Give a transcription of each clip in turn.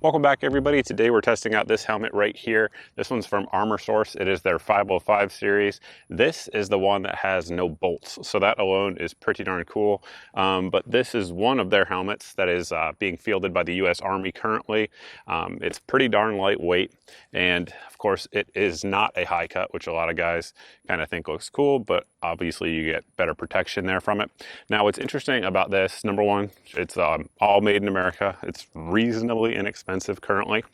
Welcome back, everybody. Today we're testing out this helmet right here. This one's from Armor Source. It is their 505 series. This is the one that has no bolts, so that alone is pretty darn cool. But this is one of their helmets that is being fielded by the U.S. Army currently. It's pretty darn lightweight, and of course it is not a high cut, which a lot of guys kind of think looks cool, but obviously you get better protection there from it. Now, what's interesting about this, number one, it's all made in America. It's reasonably inexpensive currently,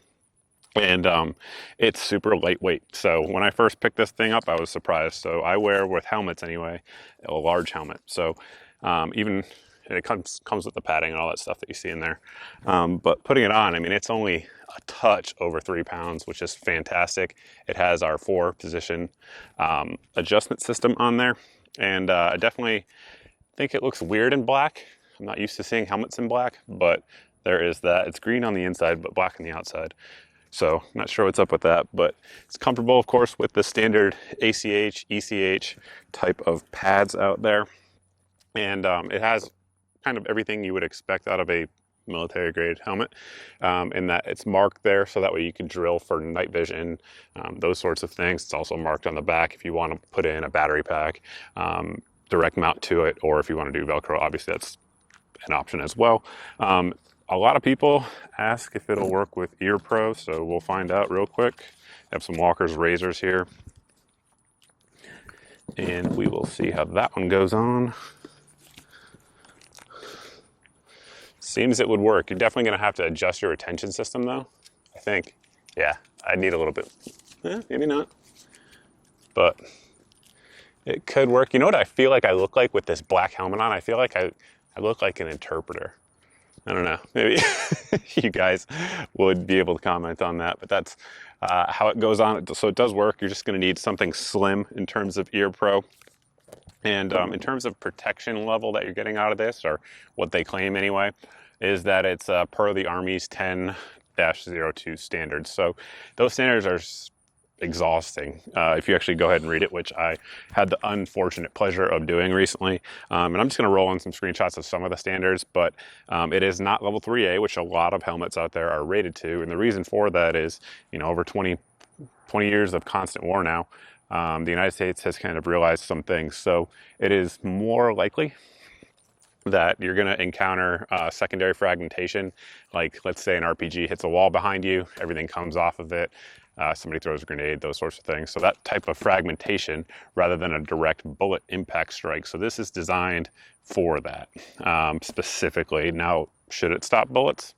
and it's super lightweight. So when I first picked this thing up, I was surprised. So I wear, with helmets anyway, a large helmet. So even it comes with the padding and all that stuff that you see in there. But putting it on, I mean, it's only a touch over 3 pounds, which is fantastic. It has our 4-position adjustment system on there, and I definitely think it looks weird in black. I'm not used to seeing helmets in black, but there is that. It's green on the inside, but black on the outside. So I'm not sure what's up with that, but it's comfortable, of course, with the standard ACH, ECH type of pads out there. And it has kind of everything you would expect out of a military grade helmet, in that it's marked there so that way you can drill for night vision, those sorts of things. It's also marked on the back if you want to put in a battery pack, direct mount to it, or if you want to do Velcro, obviously that's an option as well. A lot of people ask if it'll work with Ear Pro, so we'll find out real quick. I have some Walker's razors here, and we will see how that one goes on. Seems it would work. You're definitely going to have to adjust your retention system, though, I think. Yeah, I need a little bit. Maybe not. But it could work. You know what I feel like I look like with this black helmet on? I feel like I look like an interpreter. I don't know, maybe you guys would be able to comment on that, but that's how it goes on. So it does work. You're just going to need something slim in terms of Ear Pro. And in terms of protection level that you're getting out of this, or what they claim anyway, is that it's per the Army's 10-02 standards. So those standards are exhausting if you actually go ahead and read it, which I had the unfortunate pleasure of doing recently. And I'm just going to roll in some screenshots of some of the standards, but it is not level 3A, which a lot of helmets out there are rated to. And the reason for that is, you know, over 20 years of constant war now, the United States has kind of realized some things. So it is more likely that you're going to encounter secondary fragmentation. Like, let's say an RPG hits a wall behind you, everything comes off of it, somebody throws a grenade, those sorts of things. So that type of fragmentation rather than a direct bullet impact strike. So this is designed for that specifically. Now, should it stop bullets?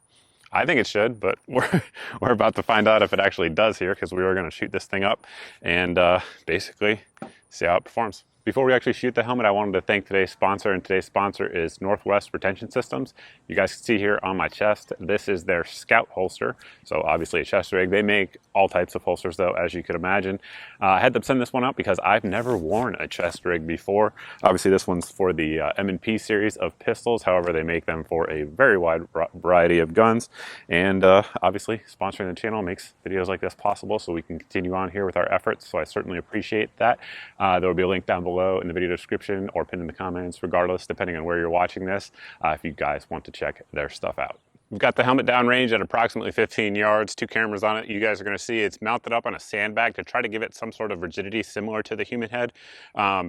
I think it should, but we're about to find out if it actually does here, because we are going to shoot this thing up and basically see how it performs. Before we actually shoot the helmet, I wanted to thank today's sponsor, and today's sponsor is Northwest Retention Systems. You guys can see here on my chest, this is their Scout holster. So obviously a chest rig. They make all types of holsters though, as you could imagine. I had them send this one out because I've never worn a chest rig before. Obviously this one's for the M&P series of pistols. However, they make them for a very wide variety of guns. And obviously sponsoring the channel makes videos like this possible so we can continue on here with our efforts. So I certainly appreciate that. There will be a link down below in the video description or pinned in the comments, regardless, depending on where you're watching this, if you guys want to check their stuff out. We've got the helmet downrange at approximately 15 yards, 2 cameras on it. You guys are going to see it's mounted up on a sandbag to try to give it some sort of rigidity similar to the human head,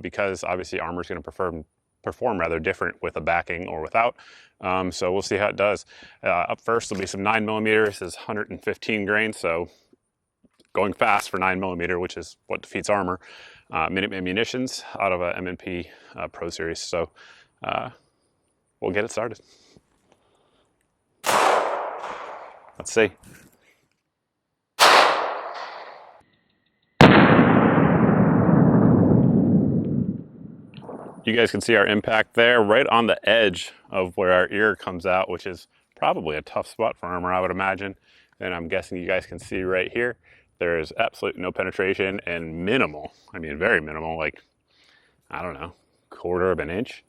because obviously armor is going to perform rather different with a backing or without. So we'll see how it does. Up first will be some 9mm. This is 115 grains, so going fast for 9mm, which is what defeats armor. Minute munitions out of a M&P Pro Series. So we'll get it started. Let's see. You guys can see our impact there, right on the edge of where our ear comes out, which is probably a tough spot for armor, I would imagine. And I'm guessing you guys can see right here, there is absolutely no penetration and minimal, I mean very minimal, like, I don't know, 1/4 of an inch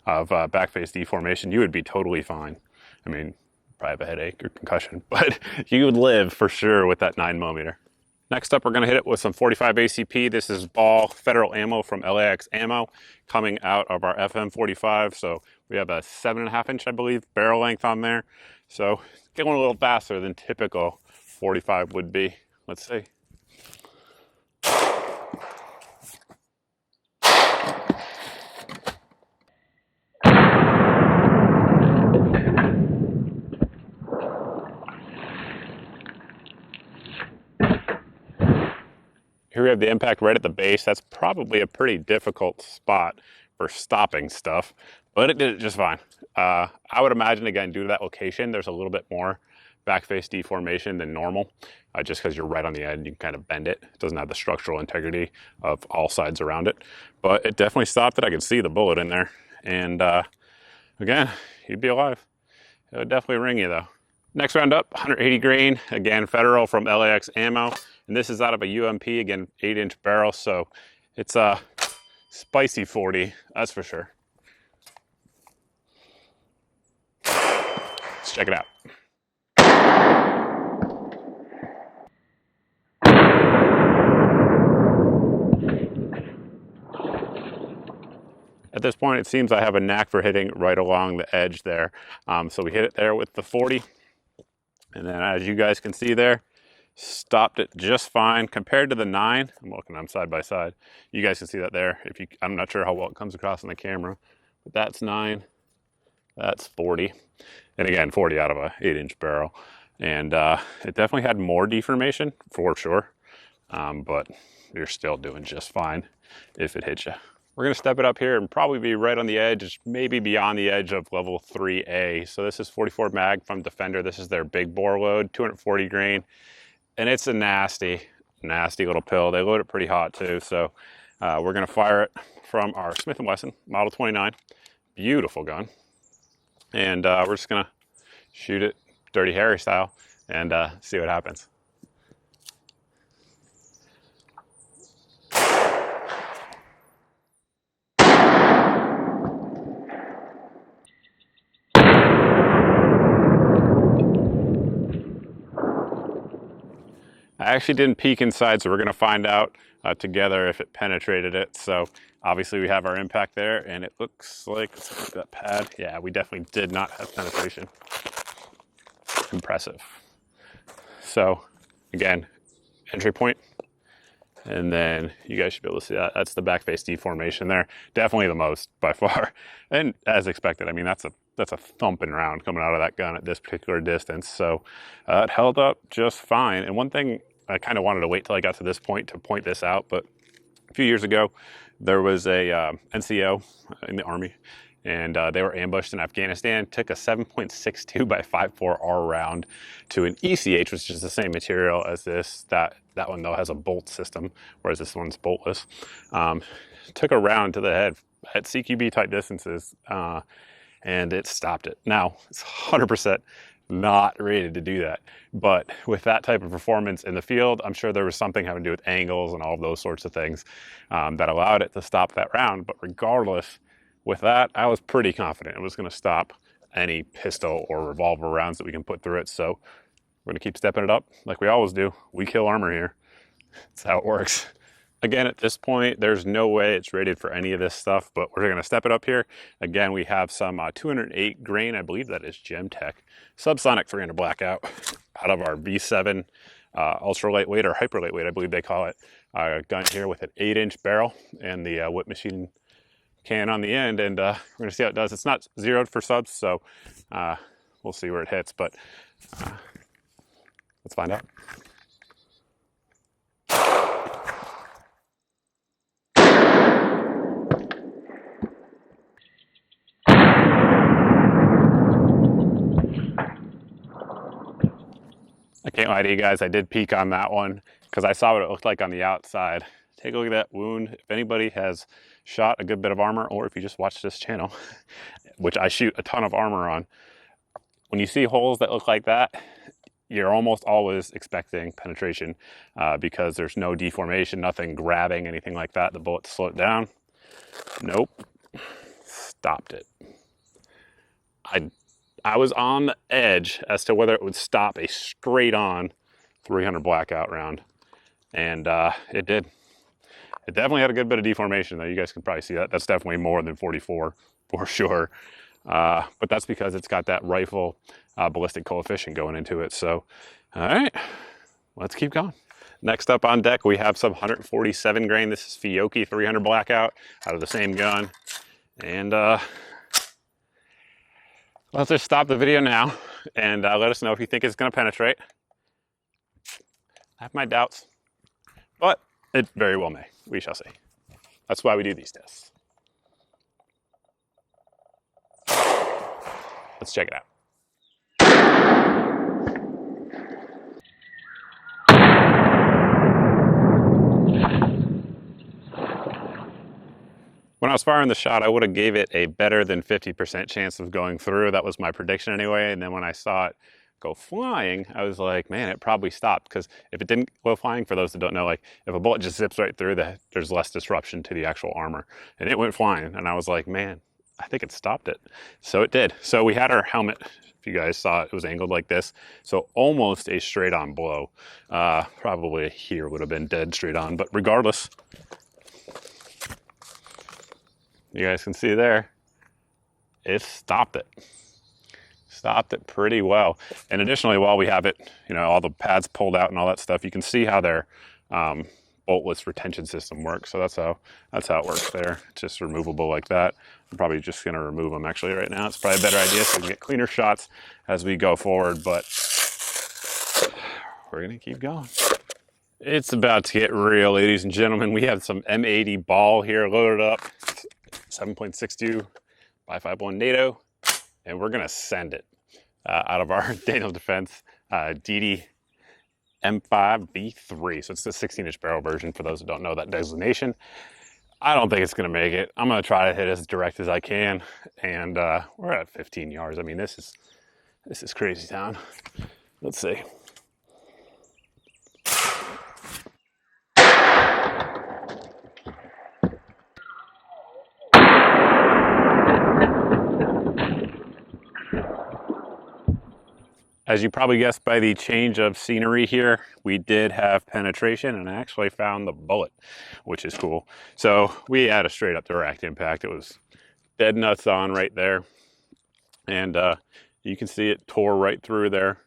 of back face deformation. You would be totally fine. I mean, probably have a headache or concussion, but you would live for sure with that 9mm. Next up, we're going to hit it with some 45 ACP. This is ball federal ammo from LAX Ammo coming out of our FM45. So we have a 7.5 inch, I believe, barrel length on there. So going a little faster than typical 45 would be. Let's see. Here we have the impact right at the base. That's probably a pretty difficult spot for stopping stuff, but it did it just fine. I would imagine, again, due to that location, there's a little bit more backface deformation than normal, just because you're right on the end, you can kind of bend it. It doesn't have the structural integrity of all sides around it, but it definitely stopped it. I could see the bullet in there, and again, you'd be alive. It would definitely ring you though. Next round up, 180 grain, again, federal from LAX Ammo. And this is out of a UMP, again, 8-inch barrel. So it's a spicy 40, that's for sure. Let's check it out. At this point, it seems I have a knack for hitting right along the edge there. So we hit it there with the 40. And then as you guys can see there, stopped it just fine compared to the 9. I'm looking on side by side. You guys can see that there. I'm not sure how well it comes across on the camera, but that's 9, that's 40. And again, 40 out of a 8-inch barrel. And it definitely had more deformation for sure, but you're still doing just fine if it hits you. We're gonna step it up here and probably be right on the edge, maybe beyond the edge of level 3A. So this is 44 mag from Defender. This is their big bore load, 240 grain. And it's a nasty, nasty little pill. They load it pretty hot too. So we're gonna fire it from our Smith & Wesson Model 29. Beautiful gun. And we're just gonna shoot it Dirty Harry style and see what happens. I actually didn't peek inside, so we're gonna find out together if it penetrated it. So obviously we have our impact there, and it looks like, let's look at that pad. Yeah, we definitely did not have penetration. Impressive. So again, entry point, and then you guys should be able to see that. That's the backface deformation there. Definitely the most by far, and as expected. I mean, that's a thumping round coming out of that gun at this particular distance. So it held up just fine. And one thing, I kind of wanted to wait till I got to this point to point this out, but a few years ago, there was a NCO in the Army, and they were ambushed in Afghanistan, took a 7.62 by 5.4R round to an ECH, which is the same material as this. That one, though, has a bolt system, whereas this one's boltless. Took a round to the head at CQB type distances, and it stopped it. Now, it's 100% not rated to do that. But with that type of performance in the field, I'm sure there was something having to do with angles and all of those sorts of things that allowed it to stop that round. But regardless, with that, I was pretty confident it was going to stop any pistol or revolver rounds that we can put through it. So we're going to keep stepping it up like we always do. We kill armor here. That's how it works. Again, at this point, there's no way it's rated for any of this stuff, but we're gonna step it up here. Again, we have some 208 grain, I believe that is Gemtech, subsonic 300 blackout out of our V7 ultra lightweight or hyper lightweight, I believe they call it. Gun here with an 8-inch barrel and the whip machine can on the end, and we're gonna see how it does. It's not zeroed for subs, so we'll see where it hits, but let's find out. I can't lie to you guys, I did peek on that one because I saw what it looked like on the outside. Take a look at that wound. If anybody has shot a good bit of armor, or if you just watch this channel, which I shoot a ton of armor on, when you see holes that look like that, you're almost always expecting penetration because there's no deformation, nothing grabbing, anything like that. The bullet slowed down. Nope, stopped it. I was on the edge as to whether it would stop a straight on 300 blackout round. and it did. It definitely had a good bit of deformation though. You guys can probably see that. That's definitely more than 44 for sure. But that's because it's got that rifle ballistic coefficient going into it. So, all right, let's keep going. Next up on deck, we have some 147 grain. This is Fiocchi 300 blackout out of the same gun. And let's just stop the video now and let us know if you think it's gonna penetrate. I have my doubts, but it very well may. We shall see. That's why we do these tests. Let's check it out. When I was firing the shot, I would have gave it a better than 50% chance of going through. That was my prediction anyway. And then when I saw it go flying, I was like, man, it probably stopped. Because if it didn't go flying, for those that don't know, like if a bullet just zips right through, there's less disruption to the actual armor. And it went flying. And I was like, man, I think it stopped it. So it did. So we had our helmet. If you guys saw it, it was angled like this. So almost a straight on blow. Probably here would have been dead straight on. But regardless, you guys can see there, it stopped it. Stopped it pretty well. And additionally, while we have it, you know, all the pads pulled out and all that stuff, you can see how their boltless retention system works. So that's how it works there. It's just removable like that. I'm probably just gonna remove them actually right now. It's probably a better idea so we can get cleaner shots as we go forward, but we're gonna keep going. It's about to get real, ladies and gentlemen. We have some M80 ball here loaded up. 7.62 by 5.1 NATO, and we're gonna send it out of our Daniel Defense DD M5V3. So it's the 16-inch barrel version for those who don't know that designation. I don't think it's gonna make it. I'm gonna try to hit as direct as I can, and we're at 15 yards. I mean, this is crazy town. Let's see. As you probably guessed by the change of scenery here, we did have penetration and I actually found the bullet, which is cool. So we had a straight up direct impact. It was dead nuts on right there. And you can see it tore right through there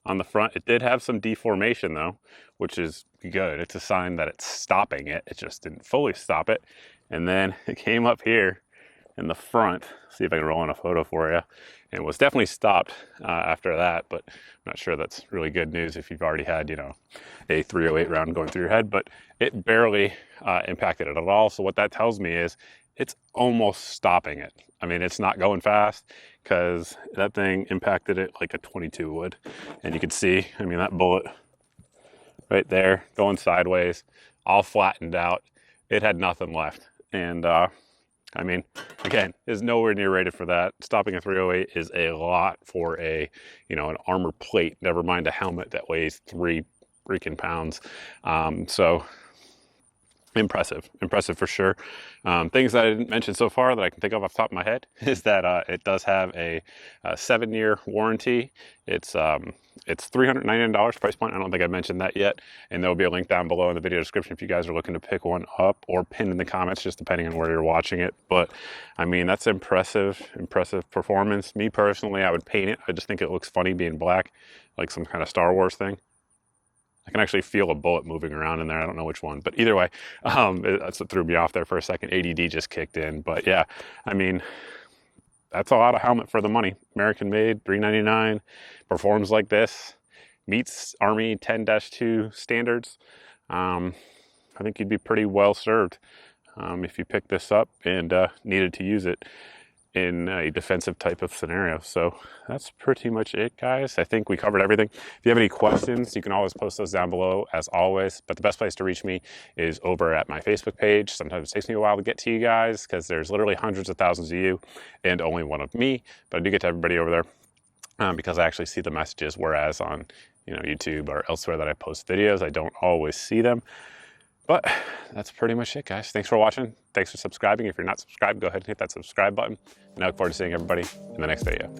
on the front. It did have some deformation though, which is good. It's a sign that it's stopping it. It just didn't fully stop it. And then it came up here in the front. See if I can roll in a photo for you. And was definitely stopped after that, but I'm not sure that's really good news if you've already had, you know, a 308 round going through your head, but it barely impacted it at all. So what that tells me is it's almost stopping it. I mean, it's not going fast because that thing impacted it like a 22 would. And you can see, I mean, that bullet right there going sideways, all flattened out. It had nothing left. And I mean, again, is nowhere near rated for that. Stopping a 308 is a lot for a, you know, an armor plate, never mind a helmet that weighs 3 freaking pounds. So impressive for sure. Things that I didn't mention so far that I can think of off the top of my head is that it does have a 7-year warranty. It's $399 price point. I don't think I mentioned that yet, and there'll be a link down below in the video description if you guys are looking to pick one up, or pinned in the comments, just depending on where you're watching it. But I mean, that's impressive performance. Me personally, I would paint it. I just think it looks funny being black, like some kind of Star Wars thing. I can actually feel a bullet moving around in there. I don't know which one, but either way, that's what threw me off there for a second. ADD just kicked in, but yeah, I mean, that's a lot of helmet for the money. American made, $399, performs like this, meets Army 10-2 standards. I think you'd be pretty well served if you picked this up and needed to use it in a defensive type of scenario. So that's pretty much it, guys. I think we covered everything. If you have any questions, you can always post those down below as always, but the best place to reach me is over at my Facebook page. Sometimes it takes me a while to get to you guys because there's literally hundreds of thousands of you and only one of me, but I do get to everybody over there because I actually see the messages, whereas on, you know, YouTube or elsewhere that I post videos, I don't always see them. But that's pretty much it, guys. Thanks for watching. Thanks for subscribing. If you're not subscribed, go ahead and hit that subscribe button. And I look forward to seeing everybody in the next video.